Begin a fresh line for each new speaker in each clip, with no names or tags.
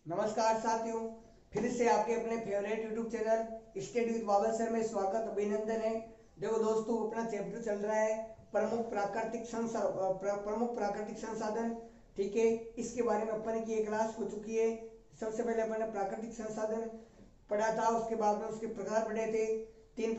नमस्कार साथियों, फिर से आपके अपने favourite YouTube channel study with Babal sir में स्वागत अभिनंदन है। देखो दोस्तों, अपना चैप्टर चल रहा है प्रमुख प्राकृतिक संसाधन। ठीक है, इसके बारे में अपन की एक क्लास हो चुकी है। सबसे पहले अपन ने प्राकृतिक संसाधन पढ़ा था, उसके बाद में उसके प्रकार पढ़े थे। तीन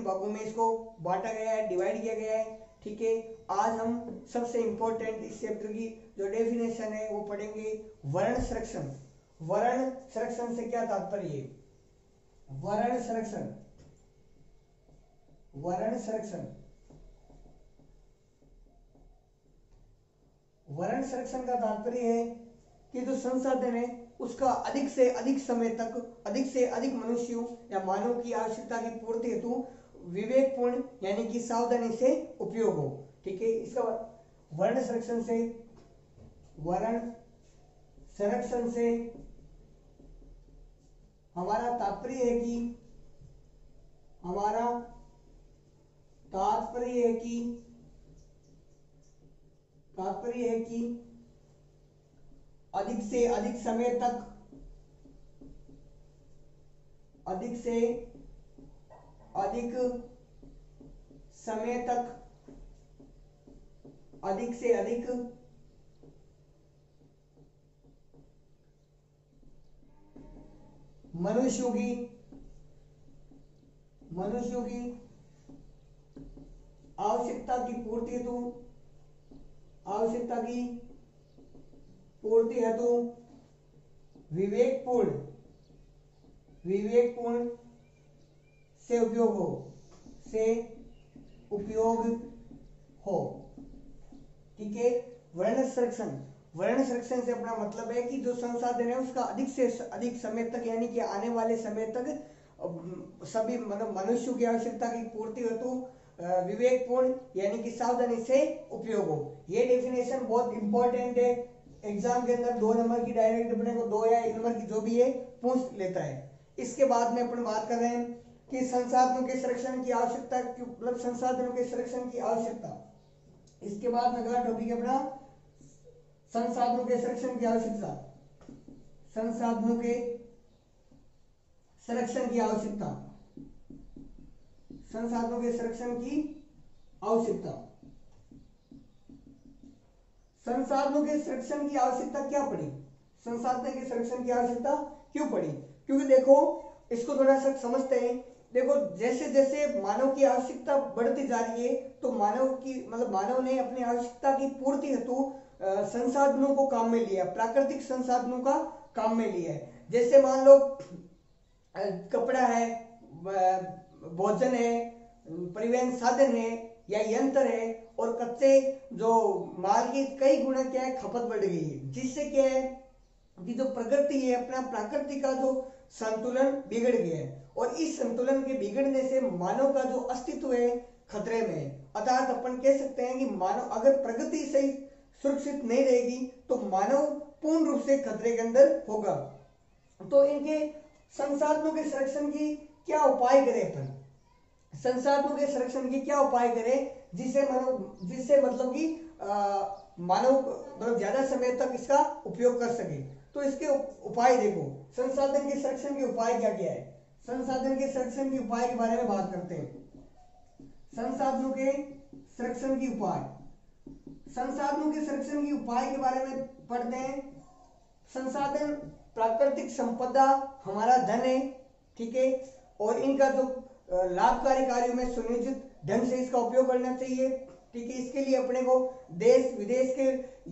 भागों में इसको बांटा गया है, डिवाइड किया गया है। ठीक है, आज हम सबसे इंपॉर्टेंट इस चैप्टर की जो डेफिनेशन है वो पढ़ेंगे, वर्ण संरक्षण। वर्ण संरक्षण से क्या तात्पर्य है? वर्ण संरक्षण वर्ण संरक्षण वर्ण संरक्षण का तात्पर्य है कि जो संसाधन है उसका अधिक से अधिक समय तक अधिक से अधिक मनुष्यों या मानव की आवश्यकता की पूर्ति हेतु विवेकपूर्ण यानी कि सावधानी से उपयोग हो। ठीक है, इसका वर्ण संरक्षण से हमारा तात्पर्य है कि अधिक से अधिक समय तक अधिक से अधिक मनुष्यों की आवश्यकता की पूर्ति हेतु विवेकपूर्ण से उपयोग हो। ठीक है, वर्ण संरक्षण से अपना मतलब है कि जो संसाधन है उसका अधिक से अधिक समय तक यानी कि आने वाले समय तक सभी मतलब मनुष्यों की आवश्यकता की पूर्ति हेतु विवेकपूर्ण यानी कि सावधानी से उपयोग हो। ये डेफिनेशन बहुत इंपॉर्टेंट है। एग्जाम के अंदर 2 नंबर की डायरेक्ट अपने को 2 या 1 नंबर की जो भी है पूछ लेता है। इसके बाद में अपन बात कर रहे हैं कि संसाधनों के संरक्षण की आवश्यकता, मतलब संसाधनों के संरक्षण की आवश्यकता। इसके बाद में अगला टॉपिक है अपना संसाधनों के संरक्षण की आवश्यकता। संसाधनों के संरक्षण की आवश्यकता संसाधनों के संरक्षण की आवश्यकता क्या पड़ी? संसाधनों के संरक्षण की आवश्यकता क्यों पड़ी? क्योंकि देखो, इसको थोड़ा सा समझते हैं। देखो, जैसे जैसे मानव की आवश्यकता बढ़ती जा रही है तो मानव ने अपनी आवश्यकता की पूर्ति हेतु संसाधनों को काम में लिया, प्राकृतिक संसाधनों का काम में लिया है। जैसे मान लो कपड़ा है, भोजन है, परिवहन साधन है या यंत्र है, और कच्चे जो माल की कई गुना क्या है खपत बढ़ गई है, जिससे क्या है कि जो प्रकृति है अपना प्राकृतिक का जो संतुलन बिगड़ गया है, और इस संतुलन के बिगड़ने से मानव का जो अस्तित्व है खतरे में है। अर्थात अपन कह सकते हैं कि मानव अगर प्रगति सही सुरक्षित नहीं रहेगी तो मानव पूर्ण रूप से खतरे के अंदर होगा। तो इनके संसाधनों के संरक्षण की क्या उपाय करें अपन? संसाधनों के संरक्षण की क्या उपाय करें जिससे मतलब कि मानव मतलब ज्यादा समय तक इसका उपयोग कर सके? तो इसके उपाय देखो, संसाधन के संरक्षण के उपाय क्या क्या है। संसाधन के संरक्षण के उपाय के बारे में बात करते हैं। संसाधनों के संरक्षण के उपाय के बारे में पढ़ते हैं। संसाधन प्राकृतिक संपदा हमारा धन है। ठीक है, और इनका जो लाभकारी कार्यों में सुनियोजित ढंग से इसका उपयोग करना चाहिए। ठीक है, इसके लिए अपने को देश विदेश के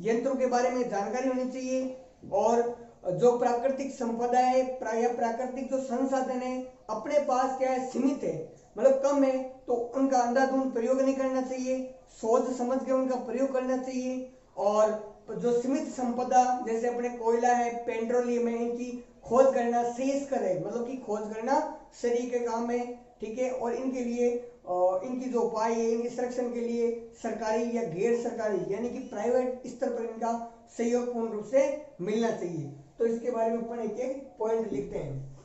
यंत्रों के बारे में जानकारी होनी चाहिए, और जो प्राकृतिक संपदा है या प्राकृतिक जो संसाधन है अपने पास क्या है सीमित है, मतलब कम है, तो उनका अंधाधुंध प्रयोग नहीं करना चाहिए, सोच समझ के उनका प्रयोग करना चाहिए। और जो सीमित संपदा जैसे अपने कोयला है, पेट्रोलियम है, इनकी खोज करना शेष करे, मतलब कि खोज करना शरीर के काम है। ठीक है, और इनके लिए इनकी जो उपाय है इनके संरक्षण के लिए सरकारी या गैर सरकारी यानी कि प्राइवेट स्तर पर इनका सहयोग पूर्ण रूप से मिलना चाहिए। तो इसके बारे में अपन एक एक पॉइंट लिखते हैं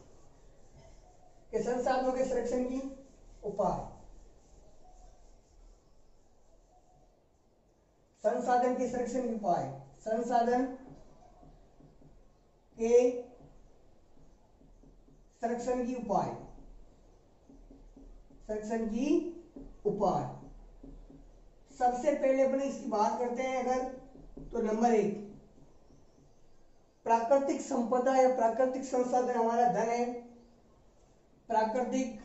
कि संसाधनों के संरक्षण की उपाय। संसाधन के संरक्षण के उपाय। संसाधन के संरक्षण की उपाय, संरक्षण की उपाय। सबसे पहले अपने इसकी बात करते हैं अगर, तो नंबर 1, प्राकृतिक संपदा या प्राकृतिक संसाधन हमारा धन है। प्राकृतिक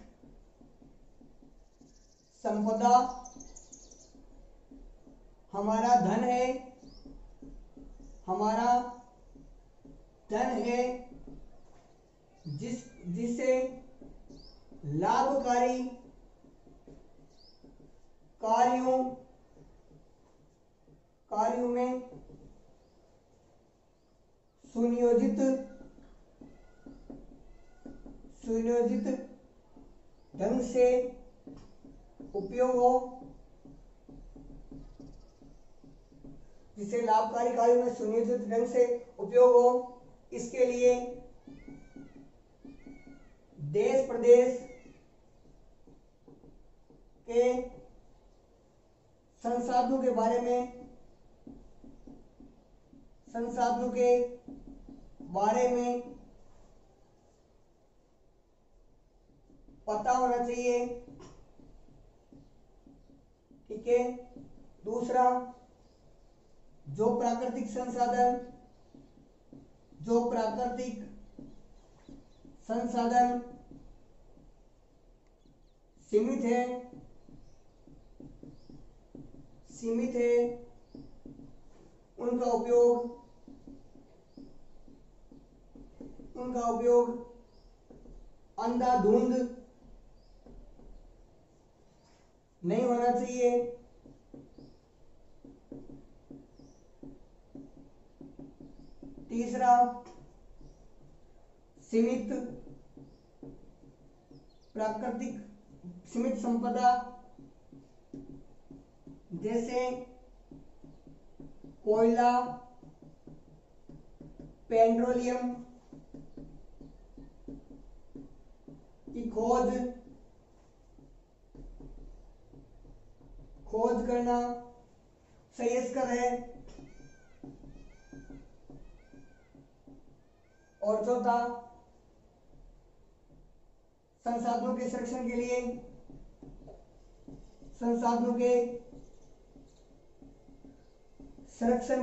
संपदा हमारा धन है, हमारा धन है, जिसे लाभकारी कार्यों में सुनियोजित ढंग से उपयोग हो, जिसे लाभकारी कार्यों में सुनियोजित ढंग से उपयोग हो। इसके लिए देश प्रदेश के संसाधनों के बारे में पता होना चाहिए। ठीक है। दूसरा, जो प्राकृतिक संसाधन सीमित है, उनका उपयोग अंधाधुंध नहीं होना चाहिए। तीसरा, सीमित संपदा जैसे कोयला, पेट्रोलियम की खोज करना श्रेयस्कर है। और चौथा, संसाधनों के संरक्षण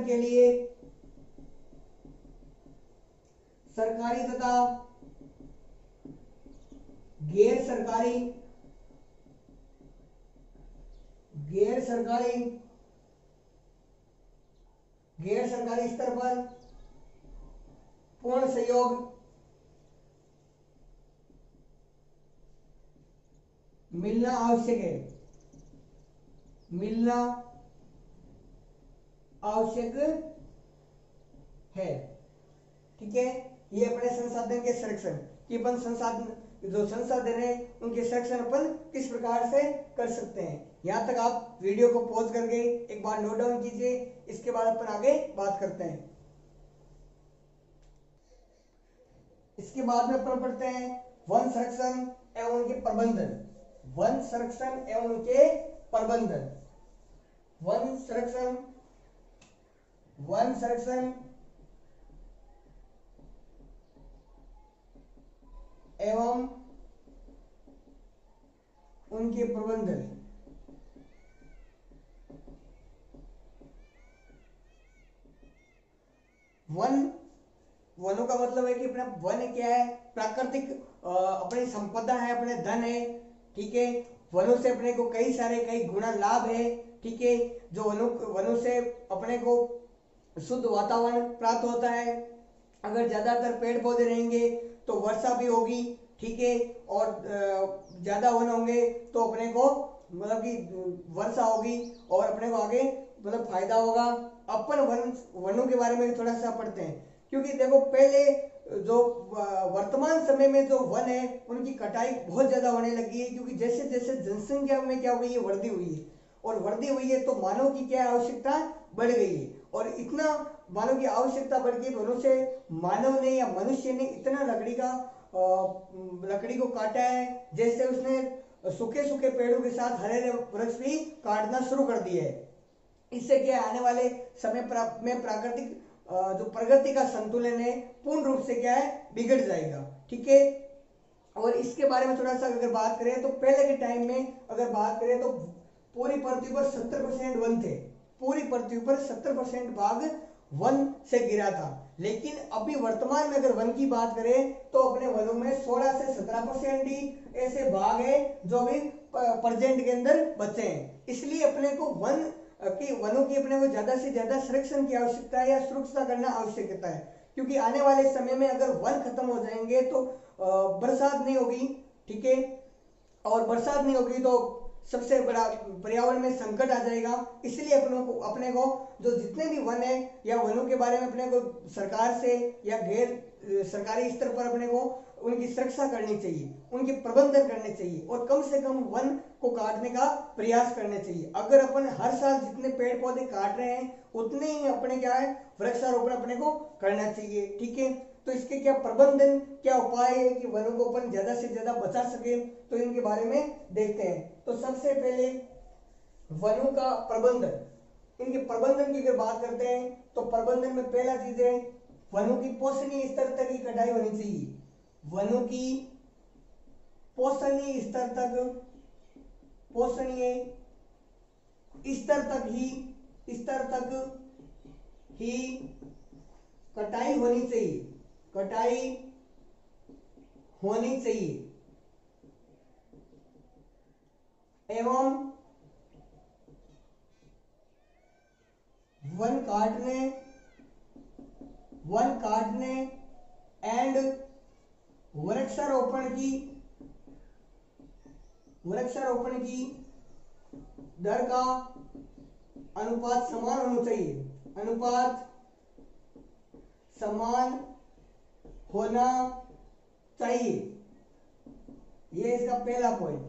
के लिए सरकारी तथा गैर सरकारी स्तर पर पूर्ण सहयोग मिलना आवश्यक है। ठीक है। ये अपने संसाधन के संरक्षण कि अपन जो संसाधन है उनके संरक्षण अपन किस प्रकार से कर सकते हैं। यहाँ तक आप वीडियो को पॉज करके एक बार नोट डाउन कीजिए, इसके बाद अपन आगे बात करते हैं। इसके बाद में अपन पढ़ते हैं वन संरक्षण एवं उनके प्रबंधन। वन संरक्षण एवं उनके प्रबंधन। वन संरक्षण एवं उनके प्रबंधन। वनों का मतलब है कि अपना वन क्या है, प्राकृतिक अपनी संपदा है, अपने धन है। ठीक है। वनों से अपने को कई गुना लाभ है। ठीक है। जो वनों से अपने को शुद्ध वातावरण प्राप्त होता है। अगर ज्यादातर पेड़ पौधे रहेंगे तो वर्षा भी होगी। ठीक है। और ज्यादा वन होंगे तो अपने को मतलब कि वर्षा होगी और अपने को आगे मतलब फायदा होगा। अपन वनों के बारे में थोड़ा सा पढ़ते हैं, क्योंकि देखो पहले जो वर्तमान समय में जो वन है उनकी कटाई बहुत ज्यादा होने लगी है, क्योंकि जैसे जैसे जनसंख्या में क्या हुई है, वृद्धि हुई है। और वृद्धि हुई है तो मानव की क्या आवश्यकता बढ़ गई है। और इतना मानव की आवश्यकता बढ़ गई, दोनों से मानव ने या मनुष्य ने इतना लकड़ी को काटा है, जैसे उसने सूखे पेड़ों के साथ हरे वृक्ष भी काटना शुरू कर दिए है। इससे क्या आने वाले समय में प्राकृतिक जो प्रगति का संतुलन है पूर्ण रूप से क्या है, बिगड़ जाएगा। ठीक है, और इसके बारे में थोड़ा सा अगर बात करें तो पहले के टाइम में अगर बात करें तो पूरी पृथ्वी पर 70% वन थे, पूरी पृथ्वी पर 70% भाग वन से गिरा था। लेकिन अभी वर्तमान में अगर वन की बात करें तो अपने वनों में 16 से 17% ही ऐसे भाग है जो अभी प्रेजेंट के अंदर बचे हैं। इसलिए अपने को वनों की अपने को ज्यादा से ज्यादा संरक्षण की आवश्यकता है या सुरक्षा करना आवश्यकता है, क्योंकि आने वाले समय में अगर वन खत्म हो जाएंगे तो बरसात नहीं होगी। ठीक है, और बरसात नहीं होगी तो सबसे बड़ा पर्यावरण में संकट आ जाएगा। इसलिए अपने को जो जितने भी वन है या वनों के बारे में अपने को सरकार से या गैर सरकारी स्तर पर अपने को उनकी सुरक्षा करनी चाहिए, उनके प्रबंधन करने चाहिए और कम से कम वन को काटने का प्रयास करने चाहिए। अगर अपन हर साल जितने पेड़ पौधे काट रहे हैं उतने ही अपने क्या है वृक्षारोपण अपने को करना चाहिए। ठीक है, तो इसके क्या प्रबंधन क्या उपाय है कि वनों को अपन ज्यादा से ज्यादा बचा सके, तो इनके बारे में देखते हैं। तो सबसे पहले वनों का प्रबंधन, इनके प्रबंधन की अगर बात करते हैं तो प्रबंधन में पहला चीज है वनों की पोषणीय स्तर तक की कटाई होनी चाहिए। वनों की पोषणीय स्तर तक ही कटाई होनी चाहिए, कटाई होनी चाहिए एवं वन काटने एंड वृक्षारोपण की दर का अनुपात समान होना चाहिए, अनुपात समान होना चाहिए। ये इसका पहला पॉइंट,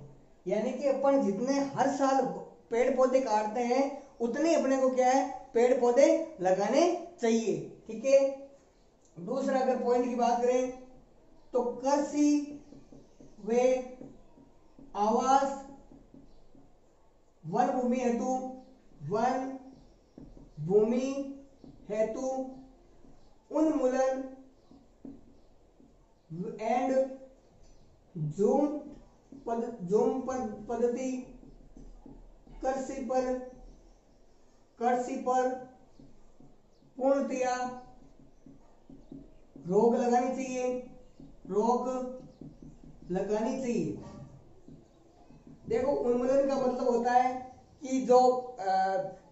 यानी कि अपन जितने हर साल पेड़ पौधे काटते हैं उतने अपने को क्या है पेड़ पौधे लगाने चाहिए। ठीक है, दूसरा अगर पॉइंट की बात करें तो कृषि व आवास वन भूमि हेतु उन्मूलन एंड ज़ूम पद्धति कृषि पर पूर्णतया रोक लगानी चाहिए। देखो, उन्मूलन का मतलब होता है कि जो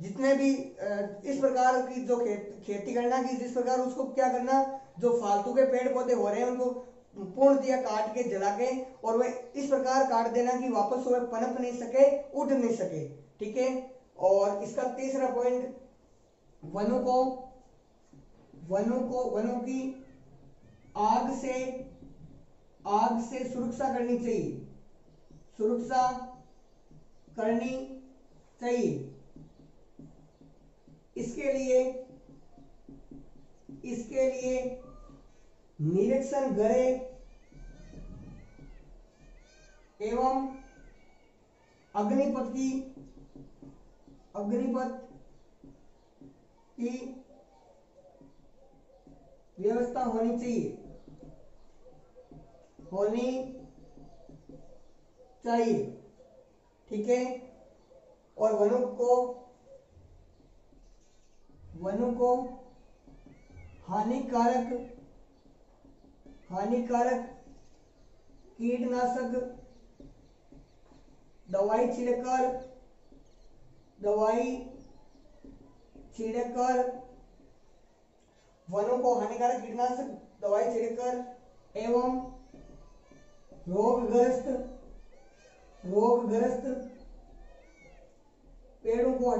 जितने भी इस प्रकार की जो खेती करना की जिस प्रकार उसको क्या करना, जो फालतू के पेड़ पौधे हो रहे हैं उनको पूर्णतया काट के जला के और वह इस प्रकार काट देना कि वापस वह पनप नहीं सके, उठ नहीं सके। ठीक है, और इसका तीसरा पॉइंट वनों की आग से सुरक्षा करनी चाहिए। इसके लिए निरीक्षण करें एवं अग्निपथ की व्यवस्था होनी चाहिए। ठीक है, और वनों को हानिकारक कीटनाशक दवाई छिड़कर वनों को हानिकारक कीटनाशक दवाई छिड़कर एवं रोगग्रस्त पेड़ों को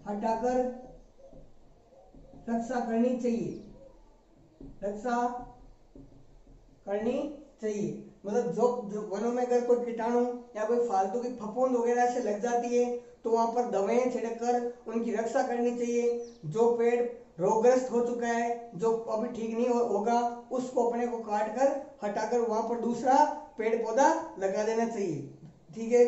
हटाकर रक्षा करनी चाहिए। मतलब जो वनों में अगर कोई कीटाणु या कोई फालतू की फफूंद वगैरह से लग जाती है तो वहां पर दवाएं छिड़कर उनकी रक्षा करनी चाहिए। जो पेड़ रोगग्रस्त हो चुका है, जो अभी ठीक नहीं होगा, उसको अपने को काट कर हटाकर वहां पर दूसरा पेड़ पौधा लगा देना चाहिए। ठीक है,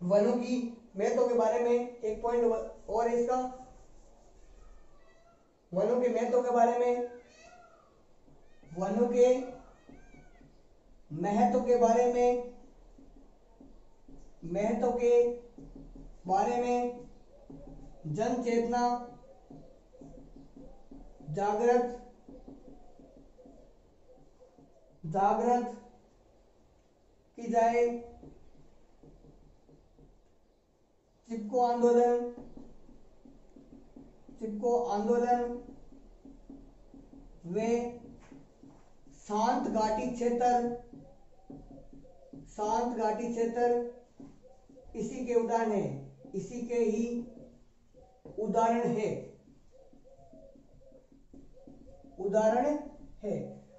वनों की महत्व के बारे में एक पॉइंट और है इसका, वनों के महत्व के बारे में, वनों के महत्व के बारे में, महत्व के बारे में जन चेतना जागृत की जाए। चिपको आंदोलन वे शांत घाटी क्षेत्र इसी के उदाहरण है, इसी के ही उदाहरण है।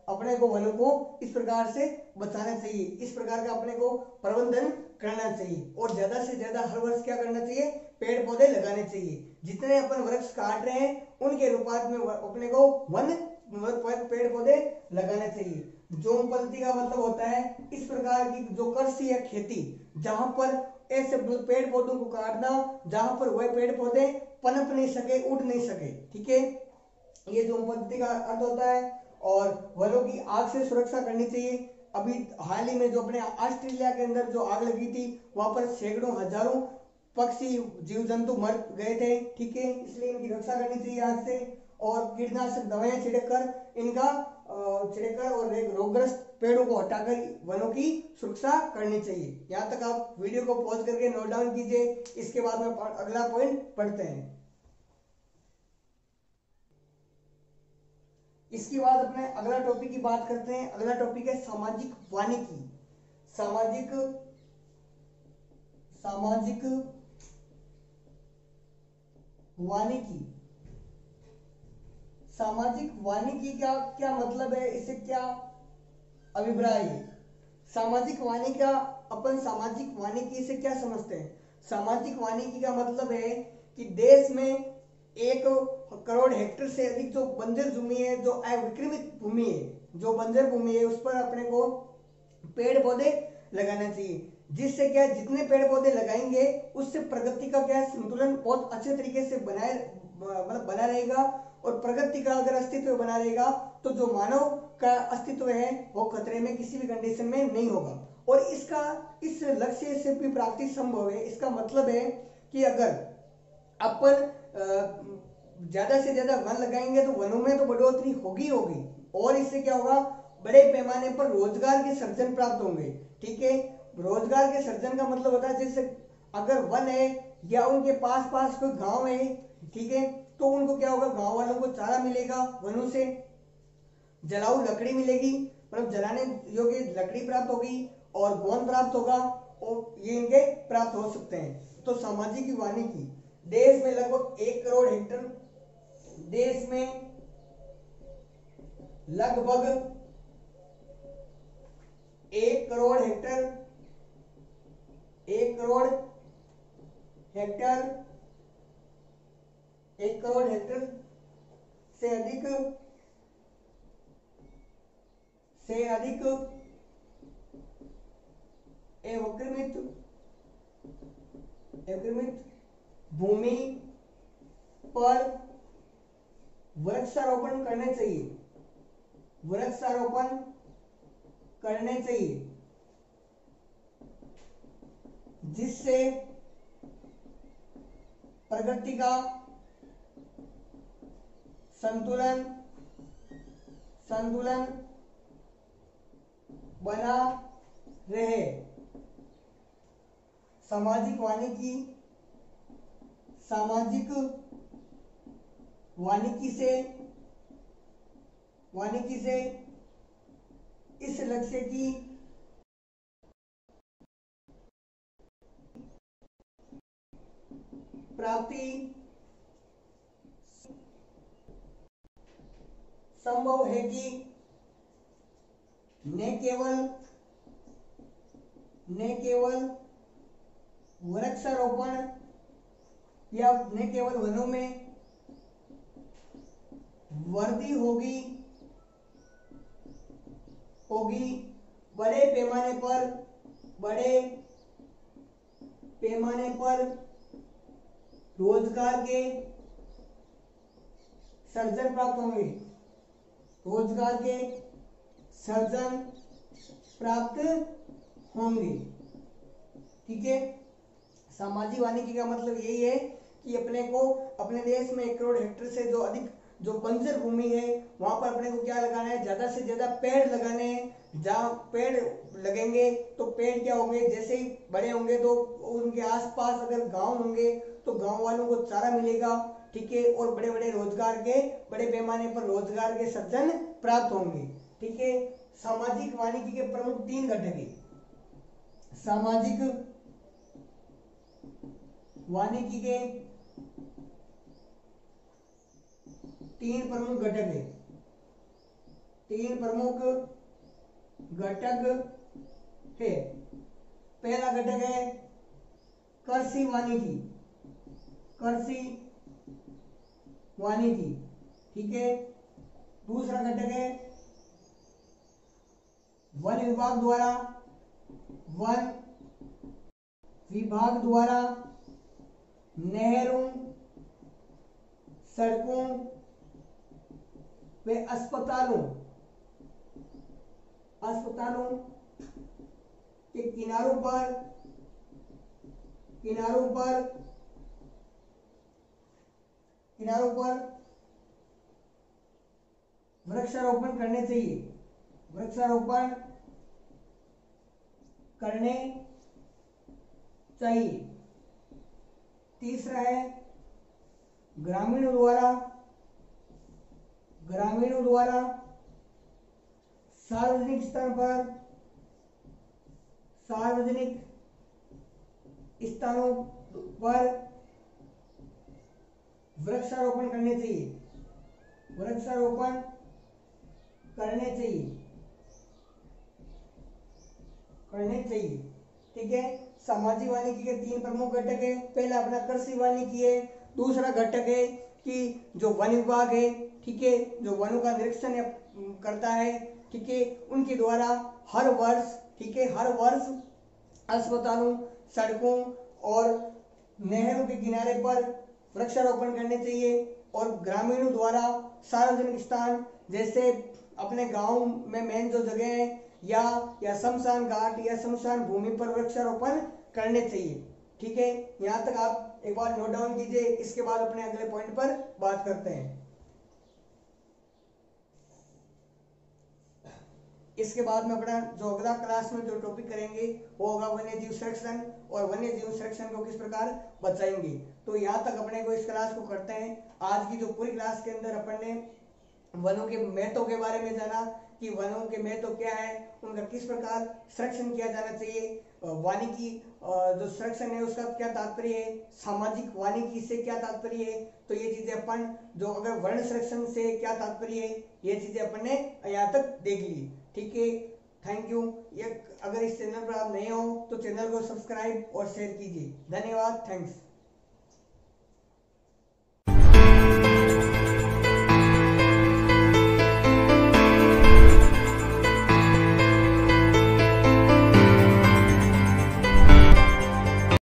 अपने को वनों को इस प्रकार से बचाना चाहिए, इस प्रकार का अपने को प्रबंधन करना चाहिए और ज्यादा से ज्यादा हर वर्ष क्या करना चाहिए, पेड़ पौधे लगाने चाहिए। जितने अपन वृक्ष काट रहे हैं उनके अनुपात में अपने को पेड़ पौधे लगाने चाहिए। जोमपंथी का मतलब होता है इस प्रकार की जो कृषि है, खेती, जहां पर ऐसे पेड़ पौधों को काटना जहां पर वह पेड़ पौधे पनप नहीं सके, उड़ नहीं सके, ठीक है, ये जोमपंथी का अर्थ होता है। और वनों की आग से सुरक्षा करनी चाहिए। अभी हाल ही में जो अपने ऑस्ट्रेलिया के अंदर जो आग लगी थी वहां पर सैकड़ों हजारों पक्षी जीव जंतु मर गए थे, ठीक है, इसलिए इनकी रक्षा करनी चाहिए आग से। और कीटनाशक दवाएं छिड़ककर और रोगग्रस्त पेड़ों को हटाकर वनों की सुरक्षा करनी चाहिए। यहाँ तक आप वीडियो को पॉज करके नोट डाउन कीजिए, इसके बाद में अगला पॉइंट पढ़ते हैं। इसके बाद अपने अगला टॉपिक की बात करते हैं। अगला टॉपिक है सामाजिक वानिकी। सामाजिक वानिकी, सामाजिक वानिकी का क्या मतलब है, इससे क्या अभिप्राय है? सामाजिक वानिकी का अपन सामाजिक वानिकी से क्या समझते हैं? सामाजिक वानिकी का मतलब है कि देश में 1 करोड़ हेक्टेयर से अधिक जो बंजर भूमि है, जो अविक्रमित भूमि है, जो बंजर भूमि है, उस पर अपने को पेड़ पौधे लगाना चाहिए। जिससे क्या, जितने पेड़ पौधे लगाएंगे उससे प्रकृति का क्या संतुलन बहुत अच्छे तरीके से बना रहेगा। और प्रकृति का अगर अस्तित्व बना रहेगा तो जो मानव का अस्तित्व है वो खतरे में किसी भी कंडीशन में नहीं होगा। और इस लक्ष्य से भी प्राप्ति संभव है। इसका मतलब है कि अगर अपन ज्यादा से ज्यादा वन लगाएंगे तो वनों में तो बढ़ोतरी होगी और इससे क्या होगा, बड़े पैमाने पर रोजगार के सृजन प्राप्त होंगे, ठीक है। रोजगार के सृजन का मतलब होता है जैसे अगर वन है या उनके पास कोई गांव है, ठीक है, तो उनको क्या होगा, गांव वालों को चारा मिलेगा, वनों से जलाऊ लकड़ी मिलेगी, मतलब जलाने योग्य लकड़ी प्राप्त होगी और गोंद प्राप्त होगा और ये इनके प्राप्त हो सकते हैं। तो सामाजिक वानिकी, देश में लगभग 1 करोड़ हेक्टेयर, देश में लगभग 1 करोड़ हेक्टेयर से अधिक अविक्रमित भूमि पर वृक्षारोपण करने चाहिए, जिससे प्रकृति का संतुलन बना रहे। सामाजिक वानिकी से इस लक्ष्य की प्राप्ति संभव है कि न केवल वृक्षारोपण या न केवल वनों में वृद्धि होगी, बड़े पैमाने पर पैमाने पर रोजगार के सर्जन प्राप्त होंगे, रोजगार के सर्जन प्राप्त होंगे। ठीक है, सामाजिक वानिकी का मतलब यही है कि अपने को अपने देश में 1 करोड़ हेक्टेयर से जो अधिक जो बंजर भूमि है वहां पर अपने को क्या लगाना है, ज्यादा से ज्यादा पेड़ लगाने हैं। जहाँ पेड़ लगेंगे तो पेड़ क्या होंगे, जैसे ही बड़े होंगे तो उनके आसपास अगर गांव होंगे तो गांव वालों को चारा मिलेगा। ठीक है, और बड़े बड़े रोजगार के बड़े पैमाने पर रोजगार के सृजन प्राप्त होंगे। ठीक है, सामाजिक वानिकी के प्रमुख 3 घटक है। सामाजिक वानिकी के 3 प्रमुख घटक है। 3 प्रमुख घटक है। पहला घटक है कृषि वानिकी, कृषि वानिकी। ठीक है, दूसरा घटक है वन विभाग द्वारा, वन विभाग द्वारा नहरों, सड़कों व अस्पतालों के किनारों पर वृक्षारोपण करने चाहिए, वृक्षारोपण करने चाहिए। तीसरा है ग्रामीणों द्वारा सार्वजनिक स्थान पर, सार्वजनिक स्थानों पर वृक्षारोपण करने चाहिए, वृक्षारोपण करने चाहिए। ठीक है, सामाजिक वानिकी के 3 प्रमुख घटक है। पहला अपना कृषि वानिकी है, दूसरा घटक है कि जो वन विभाग है, ठीक है, जो वनों का निरीक्षण करता है, ठीक है, उनके द्वारा हर वर्ष, ठीक है, हर वर्ष अस्पतालों, सड़कों और नहरों के किनारे पर वृक्षारोपण करने चाहिए। और ग्रामीणों द्वारा सार्वजनिक स्थान जैसे अपने गांव में मेन जो जगह है या शमशान घाट या शमशान भूमि पर वृक्षारोपण करने चाहिए। ठीक है, यहाँ तक आप एक बार नोट डाउन कीजिए, इसके बाद अपने अगले पॉइंट पर बात करते हैं। इसके बाद में अपना जो अगला क्लास में जो टॉपिक करेंगे वो होगा वन्य जीव संरक्षण, और वन्य जीव संरक्षण को किस प्रकार बचाएंगे। तो यहाँ तक अपने को इस क्लास को करते हैं। आज की जो पूरी क्लास के अंदर अपन ने वनों के महत्व के बारे में जाना कि वनों के महत्व क्या है, उनका किस प्रकार संरक्षण किया जाना चाहिए, वानिकी जो संरक्षण है उसका क्या तात्पर्य है, सामाजिक वानिकी से क्या तात्पर्य है। तो ये चीजें अपन जो अगर वर्ण संरक्षण से क्या तात्पर्य है, ये चीजें अपन ने यहाँ तक देख ली। ठीक है, थैंक यू। ये अगर इस चैनल पर आप नए हो तो चैनल को सब्सक्राइब और शेयर कीजिए। धन्यवाद, थैंक्स।